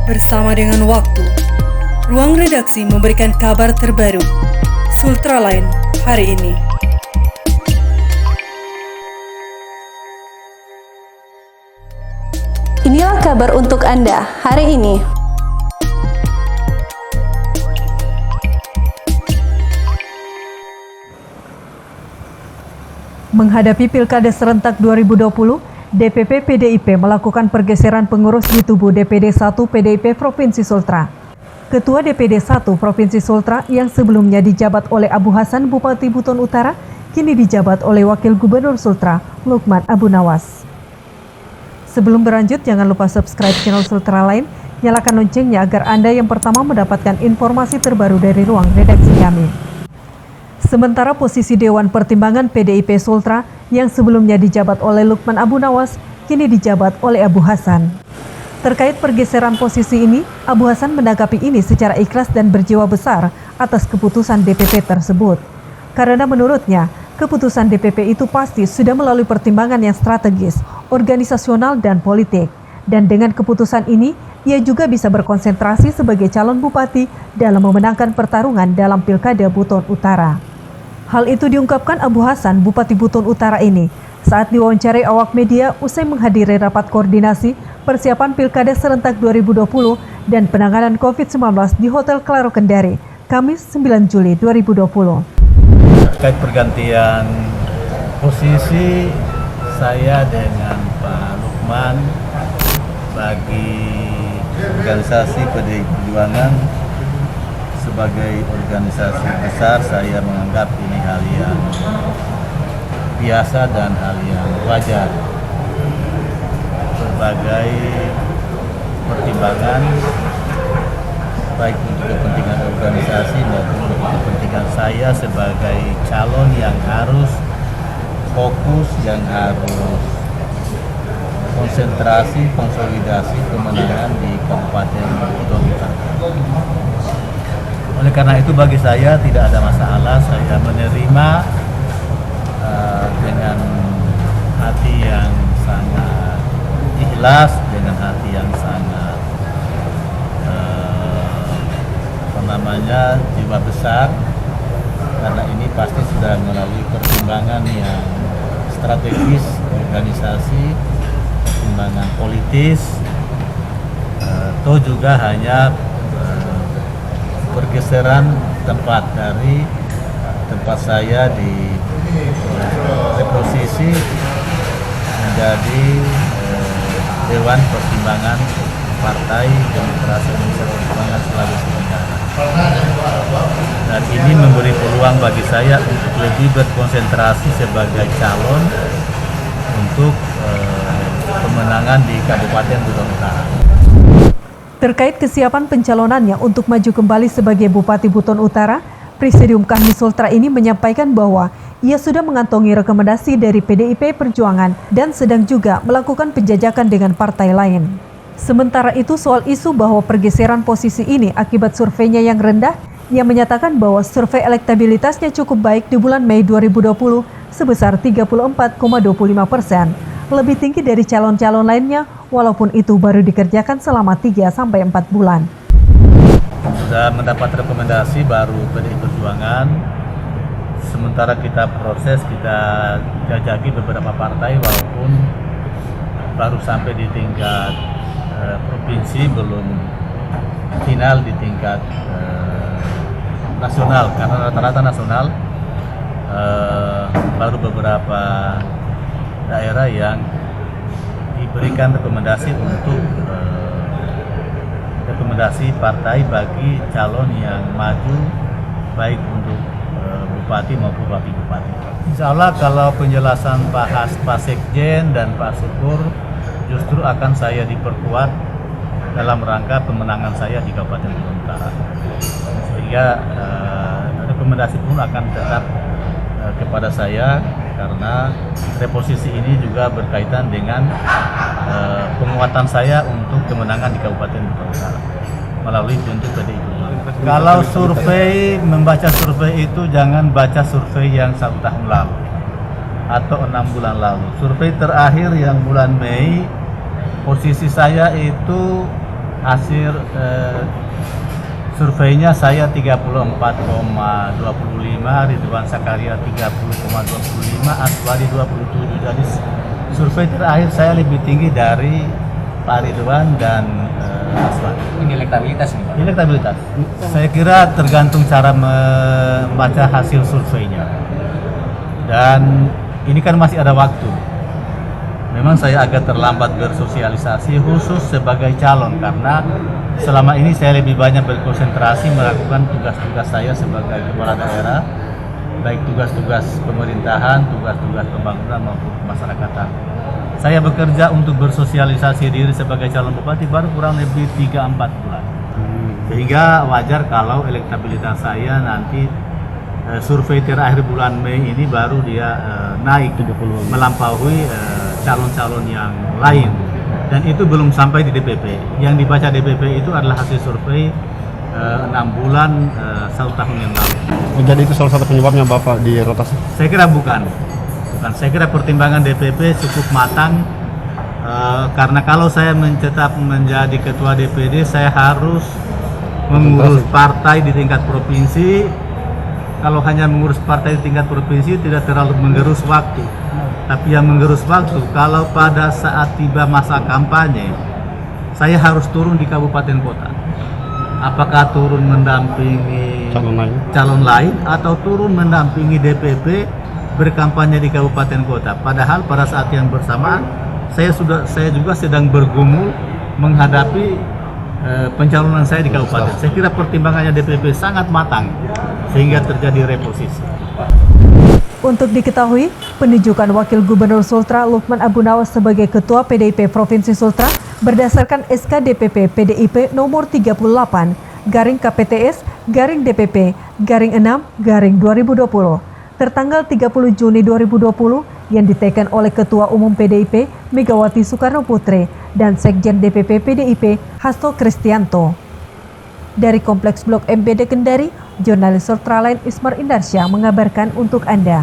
Bersama dengan waktu, ruang redaksi memberikan kabar terbaru. Sultraline hari ini. Inilah kabar untuk Anda hari ini. Menghadapi Pilkada serentak 2020, DPP PDIP melakukan pergeseran pengurus di tubuh DPD 1 PDIP Provinsi Sultra. Ketua DPD 1 Provinsi Sultra yang sebelumnya dijabat oleh Abu Hasan Bupati Buton Utara, kini dijabat oleh Wakil Gubernur Sultra, Lukman Abu Nawas. Sebelum berlanjut, jangan lupa subscribe channel Sultraline, nyalakan loncengnya agar Anda yang pertama mendapatkan informasi terbaru dari ruang redaksi kami. Sementara posisi Dewan Pertimbangan PDIP Sultra yang sebelumnya dijabat oleh Lukman Abu Nawas, kini dijabat oleh Abu Hasan. Terkait pergeseran posisi ini, Abu Hasan menanggapi ini secara ikhlas dan berjiwa besar atas keputusan DPP tersebut. Karena menurutnya, keputusan DPP itu pasti sudah melalui pertimbangan yang strategis, organisasional, dan politik. Dan dengan keputusan ini, ia juga bisa berkonsentrasi sebagai calon bupati dalam memenangkan pertarungan dalam Pilkada Buton Utara. Hal itu diungkapkan Abu Hasan, Bupati Buton Utara ini, saat diwawancarai awak media usai menghadiri rapat koordinasi persiapan Pilkada serentak 2020 dan penanganan COVID-19 di Hotel Claro Kendari, Kamis 9 Juli 2020. Terkait pergantian posisi saya dengan Pak Lukman bagi organisasi PDI Perjuangan sebagai organisasi besar, saya menganggap ini hal yang biasa dan hal yang wajar. Berbagai pertimbangan baik untuk kepentingan organisasi maupun untuk kepentingan saya sebagai calon yang harus fokus, yang harus konsentrasi, konsolidasi kemenangan di Kabupaten Buton Utara. Oleh karena itu bagi saya tidak ada masalah, saya menerima dengan hati yang sangat ikhlas, dengan hati yang sangat jiwa besar, karena ini pasti sudah melalui pertimbangan yang strategis, organisasi, pertimbangan politis, atau juga hanya pergeseran tempat dari tempat saya di reposisi menjadi Dewan Pertimbangan Partai Demokrasi Indonesia Perjuangan Sulawesi Tenggara. Dan ini memberi peluang bagi saya untuk lebih berkonsentrasi sebagai calon untuk pemenangan di Kabupaten Buton Utara. Terkait kesiapan pencalonannya untuk maju kembali sebagai Bupati Buton Utara, Presidium Kahmi Sultra ini menyampaikan bahwa ia sudah mengantongi rekomendasi dari PDIP Perjuangan dan sedang juga melakukan penjajakan dengan partai lain. Sementara itu soal isu bahwa pergeseran posisi ini akibat surveinya yang rendah, ia menyatakan bahwa survei elektabilitasnya cukup baik di bulan Mei 2020 sebesar 34,25%, lebih tinggi dari calon-calon lainnya walaupun itu baru dikerjakan selama 3-4 bulan. Sudah mendapat rekomendasi baru PDI Perjuangan, sementara kita proses, kita jajaki beberapa partai walaupun baru sampai di tingkat provinsi, belum final di tingkat nasional, karena rata-rata nasional baru beberapa daerah yang diberikan rekomendasi untuk rekomendasi partai bagi calon yang maju baik untuk bupati maupun wakil bupati. Insya Allah kalau penjelasan Pak Sekjen dan Pak Syukur justru akan saya diperkuat dalam rangka pemenangan saya di Kabupaten Buton Utara. Sehingga rekomendasi pun akan tetap kepada saya, karena reposisi ini juga berkaitan dengan penguatan saya untuk kemenangan di Kabupaten Buton Utara melalui pintu PDI Perjuangan. Kalau survei, membaca survei itu jangan baca survei yang 1 tahun lalu atau 6 bulan lalu. Survei terakhir yang bulan Mei, posisi saya itu hasil surveinya saya 34,25, Ridwan Sakaria 30,25, Aswadi 27. Jadi survei terakhir saya lebih tinggi dari Pak Ridwan dan Aswadi. Ini elektabilitas nih Pak? Elektabilitas. Saya kira tergantung cara membaca hasil surveinya. Dan ini kan masih ada waktu. Memang saya agak terlambat bersosialisasi khusus sebagai calon karena selama ini saya lebih banyak berkonsentrasi melakukan tugas-tugas saya sebagai kepala daerah, baik tugas-tugas pemerintahan, tugas-tugas pembangunan maupun kemasyarakatan. Saya bekerja untuk bersosialisasi diri sebagai calon bupati baru kurang lebih 3-4 bulan. Sehingga wajar kalau elektabilitas saya nanti survei terakhir bulan Mei ini baru dia naik melampaui calon-calon yang lain, dan itu belum sampai di DPP. Yang dibaca DPP itu adalah hasil survei 6 bulan 1 tahun yang lalu. Jadi itu salah satu penyebabnya Bapak di rotasi? Saya kira bukan. Saya kira pertimbangan DPP cukup matang, karena kalau saya mencetak menjadi ketua DPD saya harus mengurus partai di tingkat provinsi. Kalau hanya mengurus partai di tingkat provinsi tidak terlalu menggerus waktu. Tapi yang menggerus waktu, kalau pada saat tiba masa kampanye, saya harus turun di kabupaten kota. Apakah turun mendampingi calon lain atau turun mendampingi DPP berkampanye di kabupaten kota. Padahal pada saat yang bersamaan, saya juga sedang bergumul menghadapi pencalonan saya di kabupaten. Saya kira pertimbangannya DPP sangat matang sehingga terjadi reposisi. Untuk diketahui, penunjukan Wakil Gubernur Sultra Lukman Abu Nawas sebagai Ketua PDIP Provinsi Sultra berdasarkan SK DPP PDIP nomor 38 garing KPTS garing DPP garing 6 garing 2020 tertanggal 30 Juni 2020 yang ditekan oleh Ketua Umum PDIP Megawati Soekarno Putri dan Sekjen DPP PDIP Hasto Kristianto. Dari Kompleks Blok MBD Kendari, jurnalis Sultra Line Ismar Indarsyah mengabarkan untuk Anda.